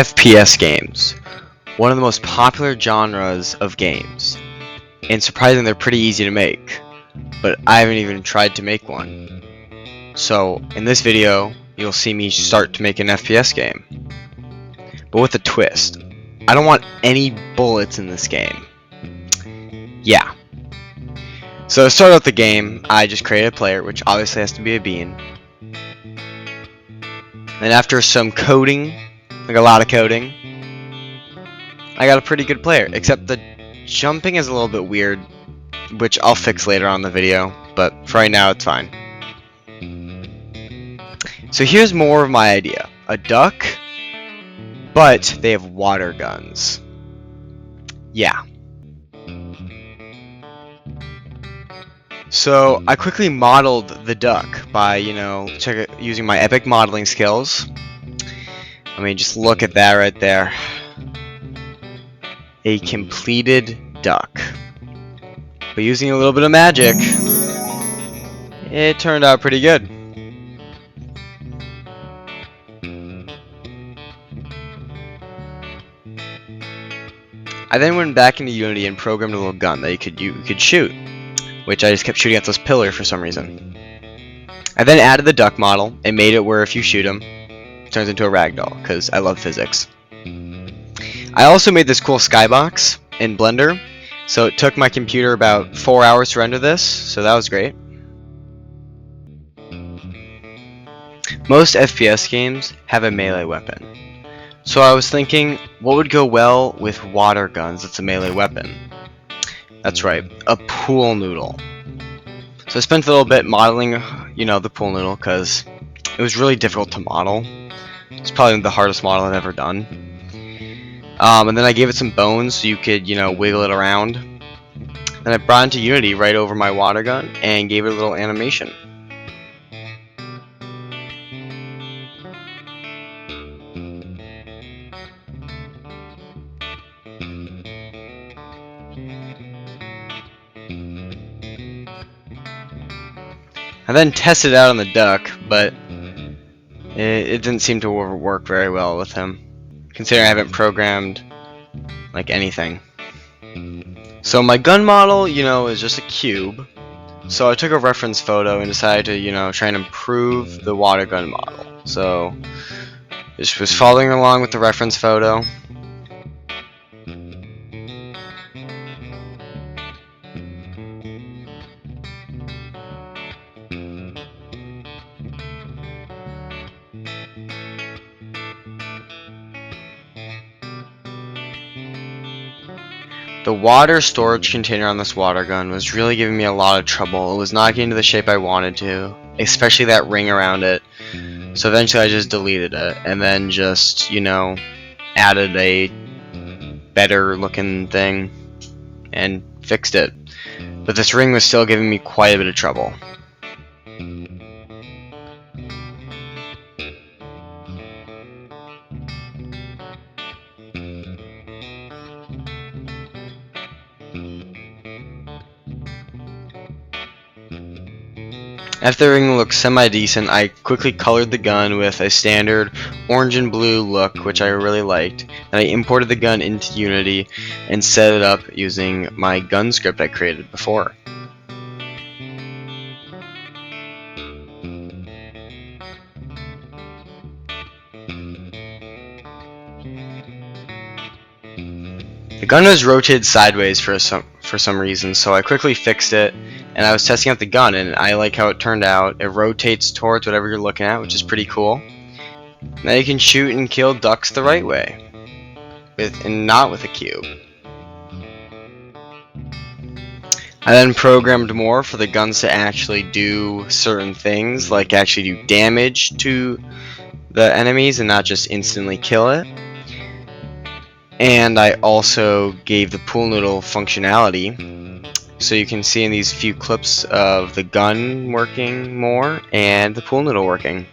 FPS games, one of the most popular genres of games, and surprisingly they're pretty easy to make, but I haven't even tried to make one. So in this video you'll see me start to make an FPS game, but with a twist. I don't want any bullets in this game. Yeah. So to start out the game, I just created a player, which obviously has to be a bean. And after some coding, like a lot of coding, I got a pretty good player, except the jumping is a little bit weird, which I'll fix later on in the video, but for right now it's fine. So here's more of my idea. A duck, but they have water guns. Yeah. So I quickly modeled the duck by, using my epic modeling skills. I mean, just look at that right there. A completed duck. But using a little bit of magic, it turned out pretty good. I then went back into Unity and programmed a little gun that you could shoot, which I just kept shooting at this pillar for some reason. I then added the duck model and made it where if you shoot him, it turns into a ragdoll, because I love physics. I also made this cool skybox in Blender, so it took my computer about 4 hours to render this, so that was great. Most FPS games have a melee weapon, so I was thinking, what would go well with water guns that's a melee weapon? That's right, a pool noodle. So I spent a little bit modeling, the pool noodle, because it was really difficult to model. It's probably the hardest model I've ever done. And then I gave it some bones so you could, wiggle it around. Then I brought it into Unity right over my water gun and gave it a little animation. I then tested it out on the duck, but it didn't seem to work very well with him, considering I haven't programmed like anything. So my gun model, is just a cube. So I took a reference photo and decided to, try and improve the water gun model. So just was following along with the reference photo. The water storage container on this water gun was really giving me a lot of trouble. It was not getting to the shape I wanted to, especially that ring around it. So eventually I just deleted it and then just, added a better looking thing and fixed it. But this ring was still giving me quite a bit of trouble. After the ring looked semi-decent, I quickly colored the gun with a standard orange and blue look, which I really liked, and I imported the gun into Unity and set it up using my gun script I created before. The gun was rotated sideways for some reason, so I quickly fixed it, and I was testing out the gun, and I like how it turned out. It rotates towards whatever you're looking at, which is pretty cool. Now you can shoot and kill ducks the right way, and not with a cube. I then programmed more for the guns to actually do certain things, like actually do damage to the enemies and not just instantly kill it. And I also gave the pool noodle functionality, so you can see in these few clips of the gun working more and the pool noodle working.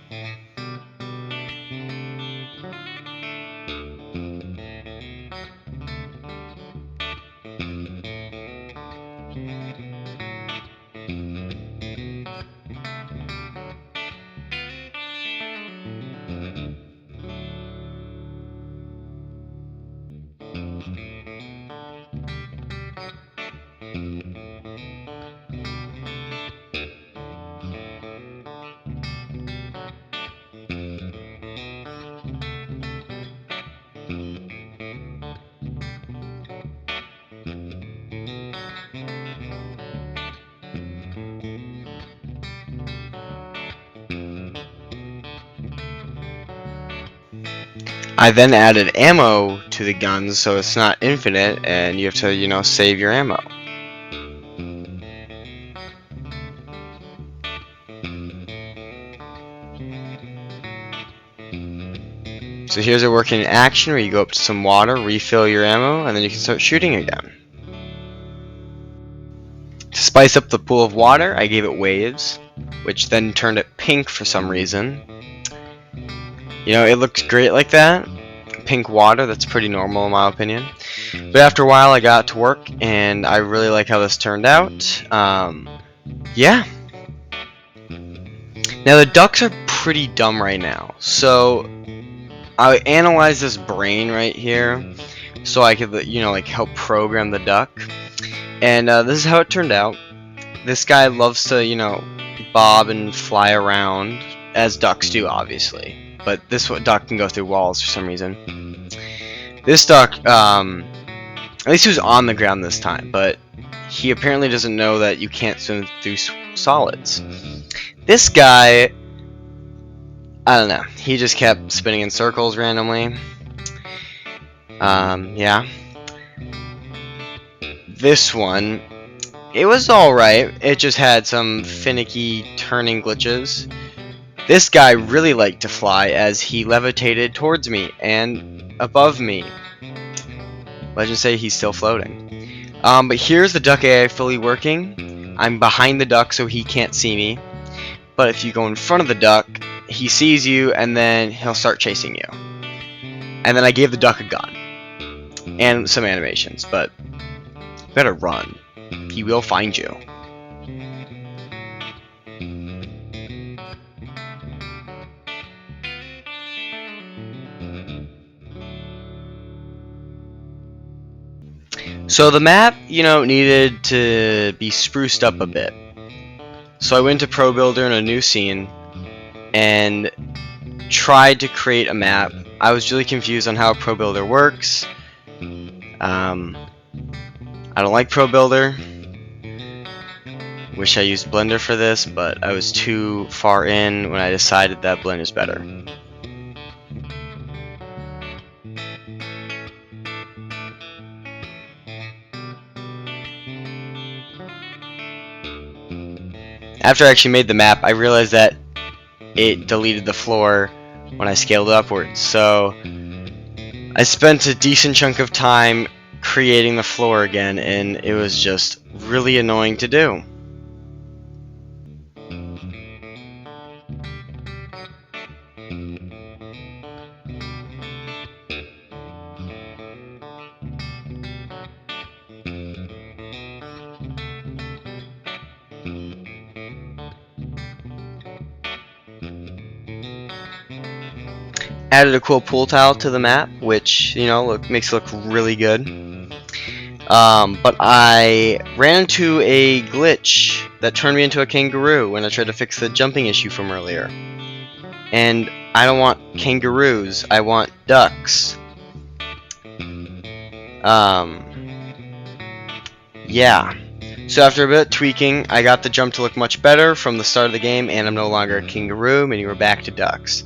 I then added ammo to the guns so it's not infinite and you have to, you know, save your ammo. So here's a working action where you go up to some water, refill your ammo, and then you can start shooting again. To spice up the pool of water, I gave it waves, which then turned it pink for some reason. You know, it looks great like that. Pink water, that's pretty normal in my opinion. But after a while I got to work and I really like how this turned out. Yeah. Now the ducks are pretty dumb right now. So I analyzed this brain right here so I could, you know, like help program the duck. And this is how it turned out. This guy loves to, you know, bob and fly around, as ducks do, obviously. But this duck can go through walls for some reason. This duck, at least he was on the ground this time, but he apparently doesn't know that you can't swim through solids. This guy, I don't know, he just kept spinning in circles randomly. Yeah. This one, it was alright, it just had some finicky turning glitches. This guy really liked to fly as he levitated towards me and above me. Let's just say he's still floating. But here's the duck AI fully working. I'm behind the duck so he can't see me. But if you go in front of the duck, he sees you and then he'll start chasing you. And then I gave the duck a gun. And some animations, but you better run. He will find you. So the map, you know, needed to be spruced up a bit. So I went to Pro Builder in a new scene and tried to create a map. I was really confused on how Pro Builder works. I don't like Pro Builder. Wish I used Blender for this, but I was too far in when I decided that Blender is better. After I actually made the map, I realized that it deleted the floor when I scaled upwards. So I spent a decent chunk of time creating the floor again, and it was just really annoying to do. Added a cool pool tile to the map, which, you know, makes it look really good. But I ran into a glitch that turned me into a kangaroo when I tried to fix the jumping issue from earlier. And I don't want kangaroos, I want ducks. Yeah. So after a bit of tweaking, I got the jump to look much better from the start of the game, and I'm no longer a kangaroo, meaning we're back to ducks.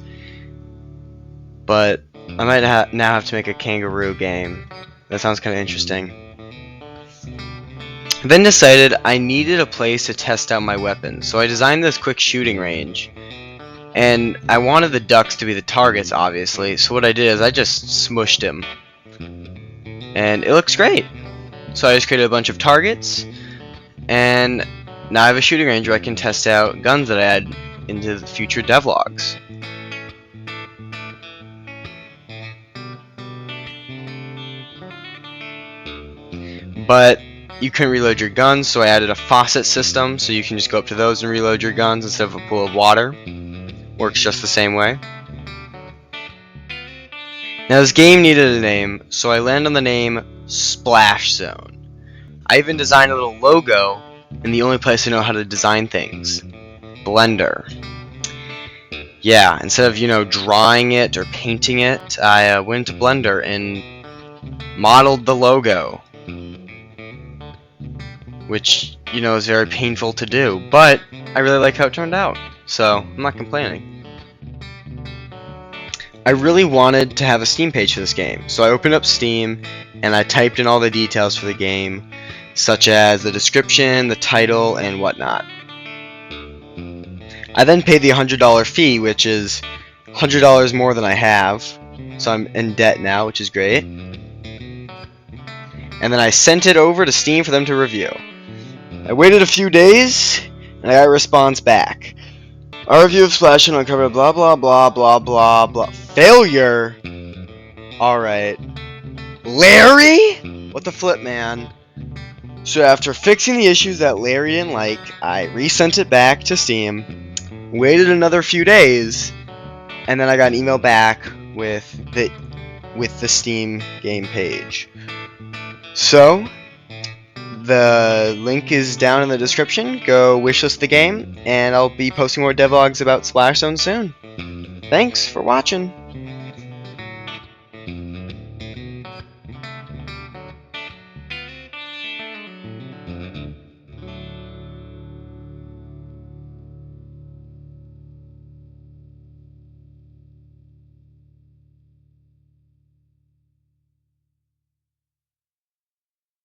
But I might now have to make a kangaroo game. That sounds kind of interesting. Then decided I needed a place to test out my weapons, so I designed this quick shooting range. And I wanted the ducks to be the targets, obviously, so what I did is I just smushed him. And it looks great. So I just created a bunch of targets, and now I have a shooting range where I can test out guns that I add into the future devlogs. But you couldn't reload your guns, so I added a faucet system, so you can just go up to those and reload your guns instead of a pool of water. Works just the same way. Now this game needed a name, so I landed on the name Splash Zone. I even designed a little logo in the only place I know how to design things, Blender. Yeah, instead of, you know, drawing it or painting it, I went to Blender and modeled the logo. Which, you know, is very painful to do, but I really like how it turned out, so I'm not complaining. I really wanted to have a Steam page for this game, so I opened up Steam and I typed in all the details for the game, such as the description, the title, and whatnot. I then paid the $100 fee, which is $100 more than I have, so I'm in debt now, which is great. And then I sent it over to Steam for them to review. I waited a few days, and I got a response back. Our review of Splash and uncovered blah blah blah blah blah blah. Failure? Alright. Larry? What the flip, man? So after fixing the issues that Larry didn't like, I resent it back to Steam, waited another few days, and then I got an email back with the Steam game page. So the link is down in the description. Go wishlist the game, and I'll be posting more devlogs about Splash Zone soon. Thanks for watching.